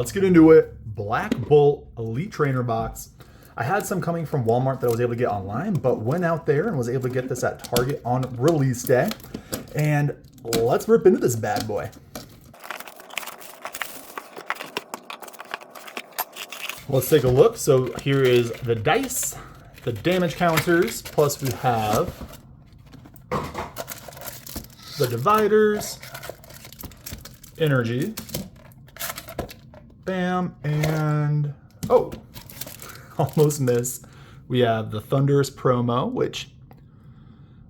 Let's get into it. Black Bolt Elite Trainer Box. I had some coming from Walmart that I was able to get online, but went out there and was able to get this at Target on release day. And let's rip into this bad boy. Let's take a look. So here is the dice, the damage counters, plus we have the dividers, energy, bam, and oh, almost missed. We have the Thunderous promo, which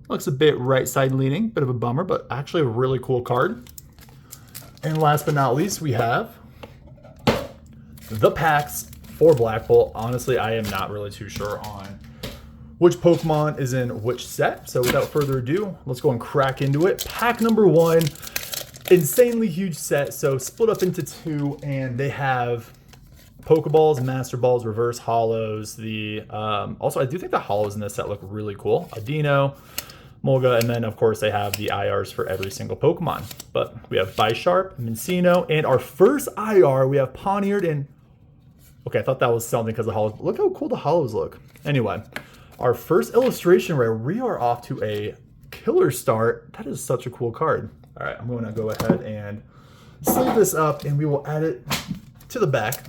looks a bit right side leaning, bit of a bummer, but actually a really cool card. And last but not least, we have the packs for Black Bolt. Honestly, I am not really too sure on which Pokemon is in which set. So without further ado, let's go and crack into it. Pack number one, insanely huge set. So split up into two, and they have Pokeballs, Master Balls, Reverse Hollows. The also, I do think the Hollows in this set look really cool. Adino, Molga, and then of course they have the IRs for every single Pokemon. But we have Bisharp, Mincino, and our first IR, we have Pawniard and... Okay, I thought that was something because the Hollows... Look how cool the Hollows look. Anyway, our first illustration rare, we are off to a killer start. That is such a cool card. All right, I'm going to go ahead and sleeve this up, and we will add it to the back.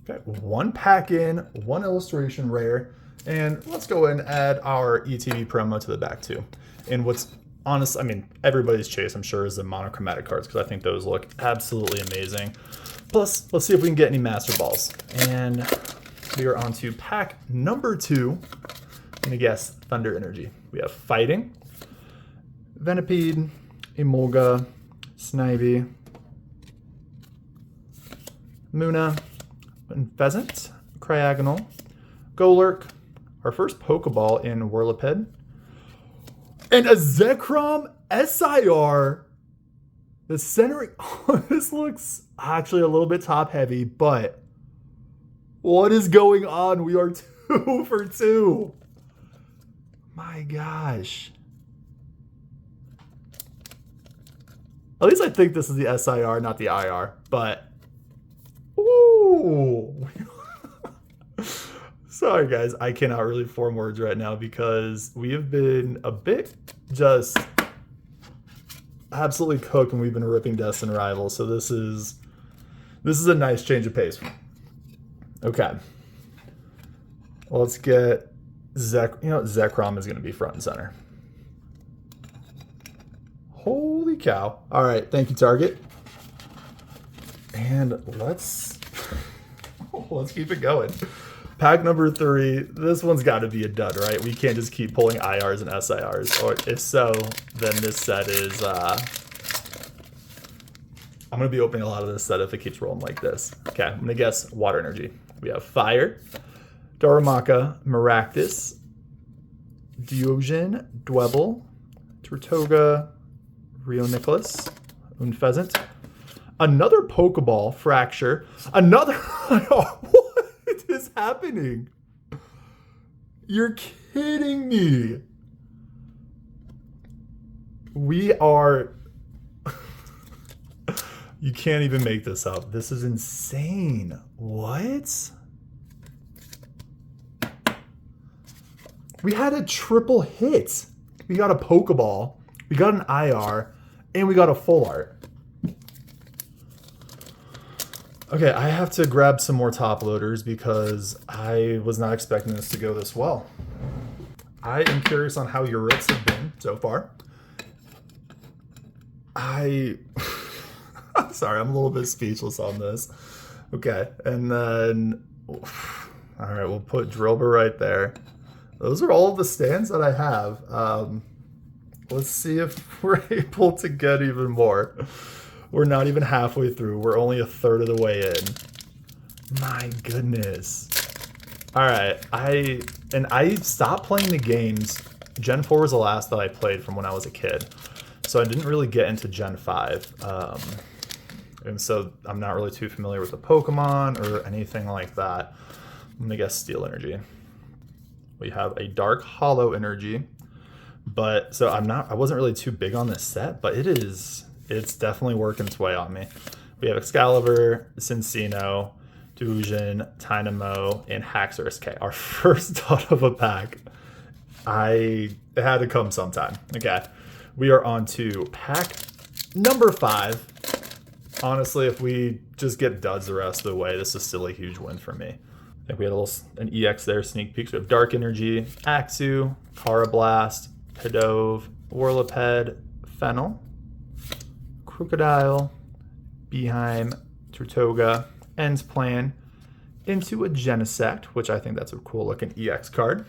Okay, one pack in, one illustration rare, and let's go ahead and add our ETB promo to the back too. And what's honest, I mean, everybody's chase, I'm sure, is the monochromatic cards, because I think those look absolutely amazing. Plus, let's see if we can get any Master Balls. And we are on to pack number two. I'm gonna guess Thunder Energy. We have Fighting, Venipede, Emolga, Snivy, Munna, and Pheasant, Cryogonal, Golurk, our first Pokeball in Whirlipede, and a Zekrom SIR. The centering, this looks actually a little bit top heavy, but what is going on? We are 2 for 2. My gosh. At least I think this is the SIR, not the IR, but ooh. Sorry guys, I cannot really form words right now because we have been a bit just absolutely cooked when we've been ripping Destined Rivals. So this is a nice change of pace. Okay. Well, let's get Zekrom is going to be front and center. Holy cow. All right, thank you, Target. And let's keep it going. Pack number 3. This one's got to be a dud, right? We can't just keep pulling IRs and SIRs. Or if so, then this set is... I'm going to be opening a lot of this set if it keeps rolling like this. Okay, I'm going to guess Water Energy. We have Fire, Darumaka, Maractus, Deogen, Dwebble, Turtoga, Rio Nicholas, Unpheasant, another Pokeball, Fracture, another... What is happening? You're kidding me. We are... You can't even make this up. This is insane. What? We had a triple hit. We got a Pokeball, we got an IR, and we got a full art. Okay, I have to grab some more top loaders because I was not expecting this to go this well. I am curious on how your rips have been so far. Sorry, I'm a little bit speechless on this. Okay, and then... All right, we'll put Drillbur right there. Those are all of the stands that I have. Let's see if we're able to get even more. We're not even halfway through. We're only a third of the way in. My goodness. All right, I stopped playing the games. Gen 4 was the last that I played from when I was a kid. So I didn't really get into Gen 5. And so I'm not really too familiar with the Pokemon or anything like that. I'm gonna guess Steel Energy. We have a Dark Hollow Energy. But so I wasn't really too big on this set, but it's definitely working its way on me. We have Excalibur, Cincino, Delusion, Tynamo, and Haxorus K. Our first thought of a pack. It had to come sometime. Okay. We are on to pack number 5. Honestly, if we just get duds the rest of the way, this is still a huge win for me. I think we had an EX there, sneak peeks. We have Dark Energy, Axu, Carablast, Pidove, Whirlipede, Fennel, Crocodile, Beheim, Turtoga, Ends Plan, into a Genesect, which I think that's a cool looking EX card.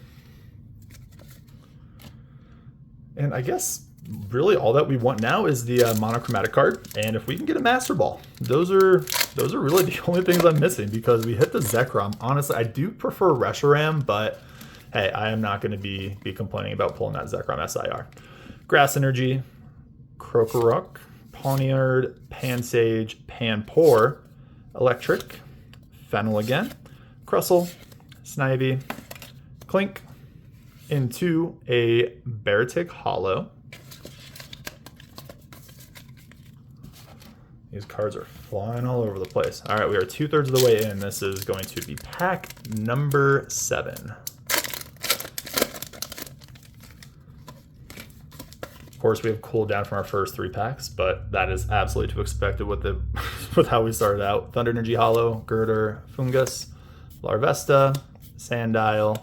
And I guess really all that we want now is the monochromatic card, and if we can get a Master Ball. Those are really the only things I'm missing, because we hit the Zekrom. Honestly, I do prefer Reshiram, but hey, I am not going to be complaining about pulling that Zekrom SIR. Grass Energy, Krokorok, Pawniard, Pansage, Panpour, Electric, Fennel again, Crustle, Snivy, Clink, into a Beartic Hollow. These cards are flying all over the place. All right, we are 2/3 of the way in. This is going to be pack number 7. Of course, we have cooled down from our first 3 packs, but that is absolutely to be expected with with how we started out. Thunder Energy Hollow, Girder, Fungus, Larvesta, Sandile.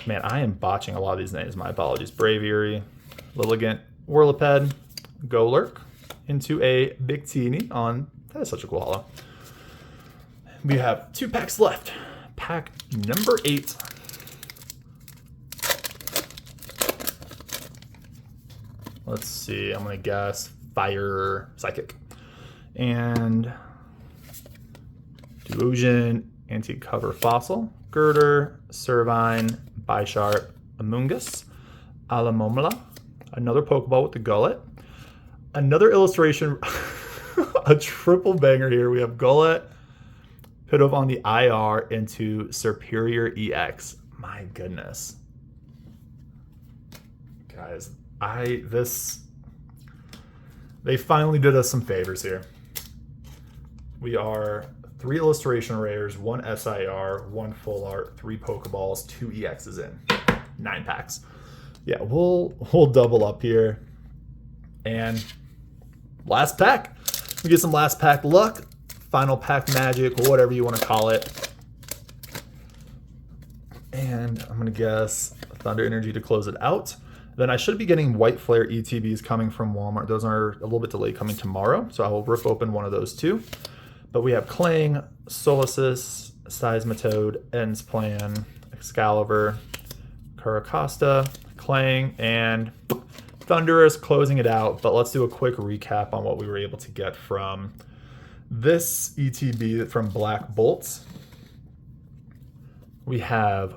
Man, I am botching a lot of these names. My apologies. Braviary, Lilligant, Whirlipede, Golurk, into a Victini on... That is such a cool hollow. We have 2 packs left. Pack number 8. Let's see. I'm going to guess Fire Psychic. And Delusion, Anti-Cover Fossil, Girder, Servine, Bisharp, Amoonguss, Alamomola, another Pokeball with the Gullet, another illustration, a triple banger here. We have Gullet, Pidove on the IR, into Superior EX. My goodness. Guys, they finally did us some favors here. We are 3 illustration rares, 1 SIR, 1 full art, 3 Pokeballs, 2 EXs in. 9 packs. Yeah, we'll double up here. And last pack. We get some last pack luck, final pack magic, whatever you want to call it. And I'm going to guess Thunder Energy to close it out. Then I should be getting White Flare ETBs coming from Walmart. Those are a little bit delayed, coming tomorrow, so I will rip open one of those too. But we have Clang, Solasis, Seismitoad, Ends Plan, Excalibur, Caracosta, Clang, and Thundurus closing it out. But let's do a quick recap on what we were able to get from this ETB from Black Bolts. We have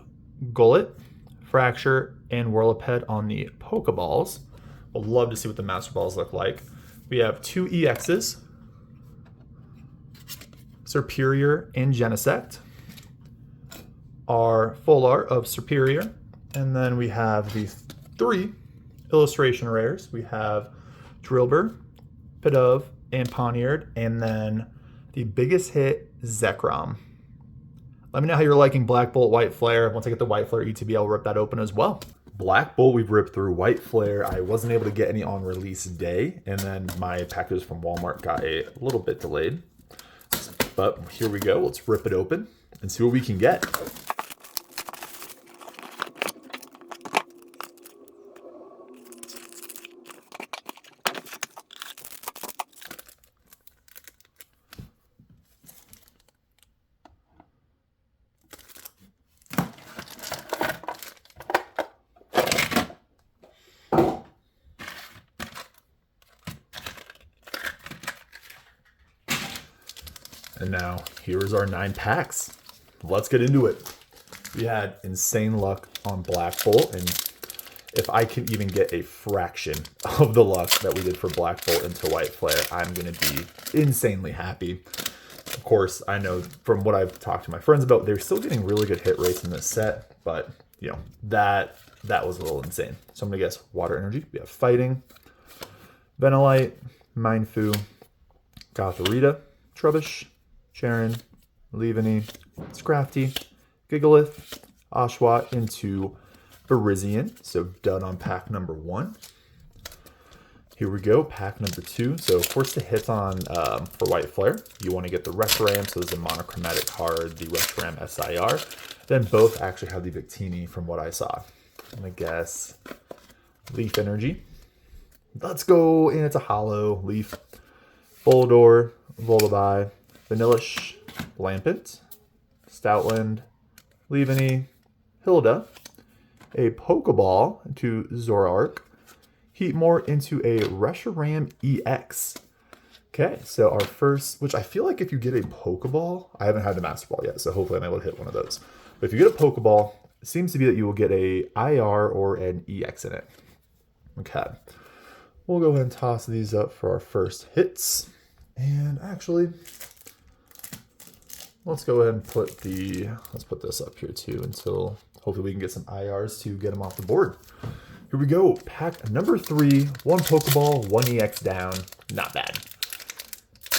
Gullet, Fracture, and Whirlipede on the Pokeballs. We'll love to see what the Master Balls look like. We have 2 EXs, Superior and Genesect, our full art of Superior, and then we have the 3 illustration rares. We have Drillbur, Pidove, and Pawniard, and then the biggest hit, Zekrom. Let me know how you're liking Black Bolt, White Flare. Once I get the White Flare ETB, I'll rip that open as well. Black Bolt, we've ripped through. White Flare, I wasn't able to get any on release day, and then my package from Walmart got a little bit delayed. But here we go. Let's rip it open and see what we can get. And now, here's our 9 packs. Let's get into it. We had insane luck on Black Bolt, and if I can even get a fraction of the luck that we did for Black Bolt into White Flare, I'm going to be insanely happy. Of course, I know from what I've talked to my friends about, they're still getting really good hit rates in this set, but you know, that was a little insane. So I'm gonna guess water energy. We have Fighting, Venilite, Mindfu, Gotharita, Trubbish, Charon, Leaveney, Scrafty, Gigalith, Oshawott into Virizion. So done on pack number 1. Here we go, pack number 2. So of course the hits on for White Flare, you want to get the Reshiram, so there's a monochromatic card, the Reshiram SIR. Then both actually have the Victini from what I saw. I'm gonna guess Leaf Energy. Let's go, and it's a hollow Leaf. Boldore, Volibie, Vanillish, Lampent, Stoutland, Leaveney, Hilda, a Pokeball into Zoroark, Heatmore into a Reshiram EX. Okay, so our first, which I feel like if you get a Pokeball, I haven't had the Master Ball yet, so hopefully I'm able to hit one of those. But if you get a Pokeball, it seems to be that you will get a IR or an EX in it. Okay, we'll go ahead and toss these up for our first hits. And actually, let's go ahead and put let's put this up here too until hopefully we can get some IRs to get them off the board. Here we go, pack number 3, 1 Pokeball, 1 EX down, not bad.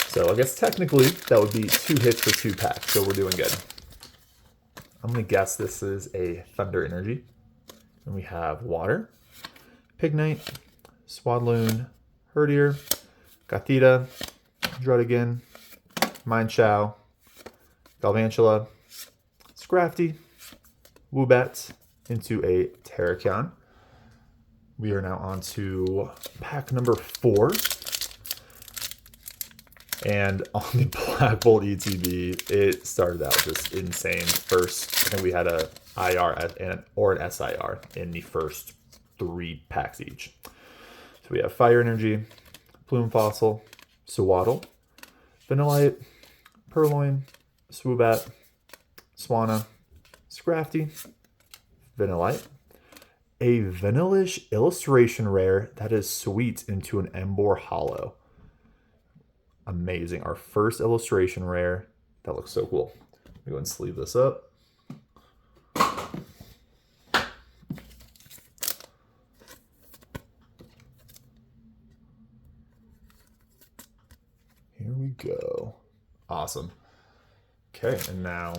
So I guess technically that would be 2 hits for 2 packs, so we're doing good. I'm gonna guess this is a Thunder Energy. And we have Water, Pignite, Swadloon, Herdier, Gothita, Druddigon, Mineshaw, Galvantula, Scrafty, Woobat into a Terrakion. We are now on to pack number 4. And on the Black Bolt ETB, it started out just insane. First, I think we had a IR or an SIR in the first 3 packs each. So we have Fire Energy, Plume Fossil, Sewaddle, Vanillite, Purloin, Swoobat, Swanna, Scrafty, Vanillite, a Vanillish illustration rare that is sweet into an Embor Hollow. Amazing. Our first illustration rare. That looks so cool. Let me go ahead and sleeve this up. Here we go. Awesome. Okay, and now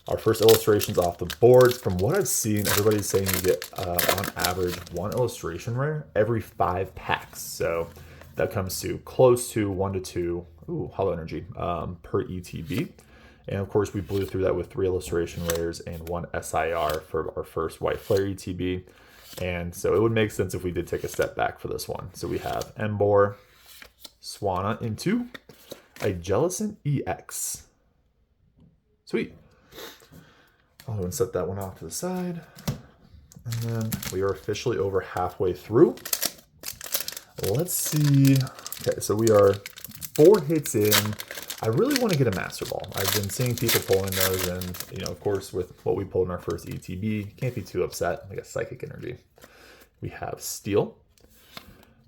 our first illustration's off the board. From what I've seen, everybody's saying you get, on average, 1 illustration rare every 5 packs. So that comes to close to 1 to 2, Hollow Energy, per ETB. And of course, we blew through that with 3 illustration rares and 1 SIR for our first White Flare ETB. And so it would make sense if we did take a step back for this one. So we have Embor, Swanna into a Jellicent EX. Sweet. I'll go and set that one off to the side. And then we are officially over halfway through. Let's see. Okay, so we are 4 hits in. I really want to get a Master Ball. I've been seeing people pulling those, and you know, of course, with what we pulled in our first ETB, can't be too upset. I got Psychic Energy. We have Steel,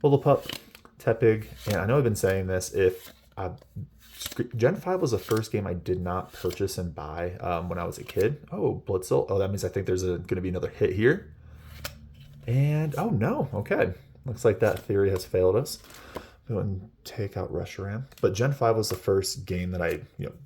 Lillipup, Tepig, and I know I've been saying this. If Gen 5 was the first game I did not purchase and buy when I was a kid. Oh, Blitzel. Oh, that means I think there's going to be another hit here. And, oh no, okay. Looks like that theory has failed us. Go and take out Reshiram. But Gen 5 was the first game that I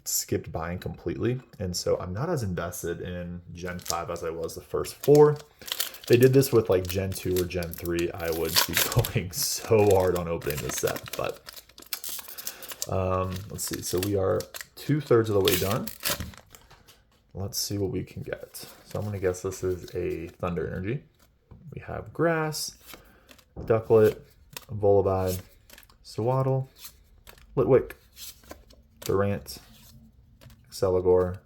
skipped buying completely. And so I'm not as invested in Gen 5 as I was the first 4. If they did this with like Gen 2 or Gen 3, I would be going so hard on opening this set. But let's see. So we are 2/3 of the way done. Let's see what we can get. So I'm going to guess this is a Thunder Energy. We have Grass, Ducklet, Volibie, Sewaddle, Litwick, Durant, Exceligor,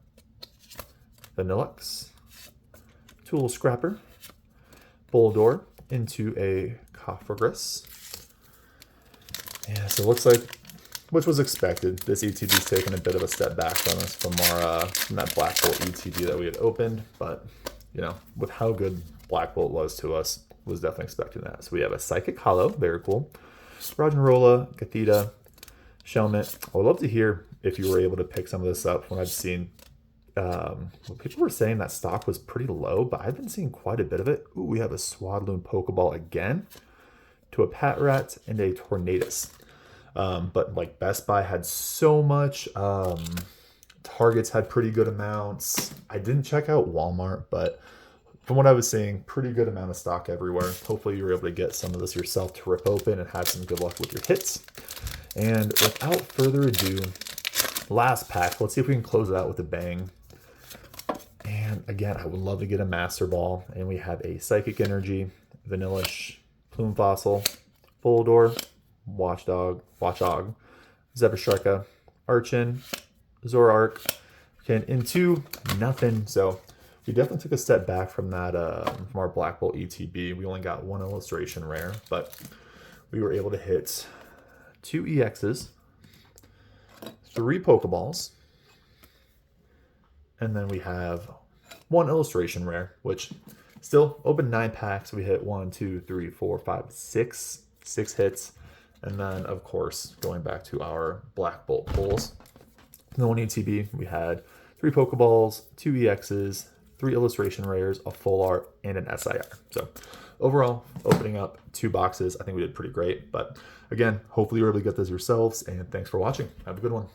Vanillux, Tool Scrapper, Boldore into a Cofagris. Yeah, so it looks like, which was expected, this ETB's taken a bit of a step back from us from our from that Black Bolt ETB that we had opened, but you know, with how good Black Bolt was to us, was definitely expecting that. So we have a Psychic Hollow, very cool. Roggenrola, Gothita, Shelmet. I would love to hear if you were able to pick some of this up. When I've seen, people were saying that stock was pretty low, but I've been seeing quite a bit of it. Ooh, we have a Swadloon Pokeball again, to a Patrat, and a Tornadus. But like Best Buy had so much. Targets had pretty good amounts. I didn't check out Walmart, but from what I was seeing, pretty good amount of stock everywhere. Hopefully you were able to get some of this yourself to rip open and have some good luck with your hits. And without further ado, last pack. Let's see if we can close it out with a bang. And again, I would love to get a Master Ball. And we have a Psychic Energy, Vanillish, Plume Fossil, Boldore, Watchog, Zebstrika, Archon, Zoroark, and into nothing. So we definitely took a step back from that, from our Black Bolt ETB. We only got one illustration rare, but we were able to hit 2 EXs, 3 Pokeballs, and then we have 1 illustration rare, which still opened 9 packs. We hit 1, 2, 3, 4, 5, 6 hits. And then, of course, going back to our Black Bolt pulls, the 1 ETB, we had 3 Pokeballs, 2 EXs, 3 illustration rares, a full art, and an SIR. So overall, opening up 2 boxes, I think we did pretty great. But again, hopefully you were able to get those yourselves, and thanks for watching. Have a good one.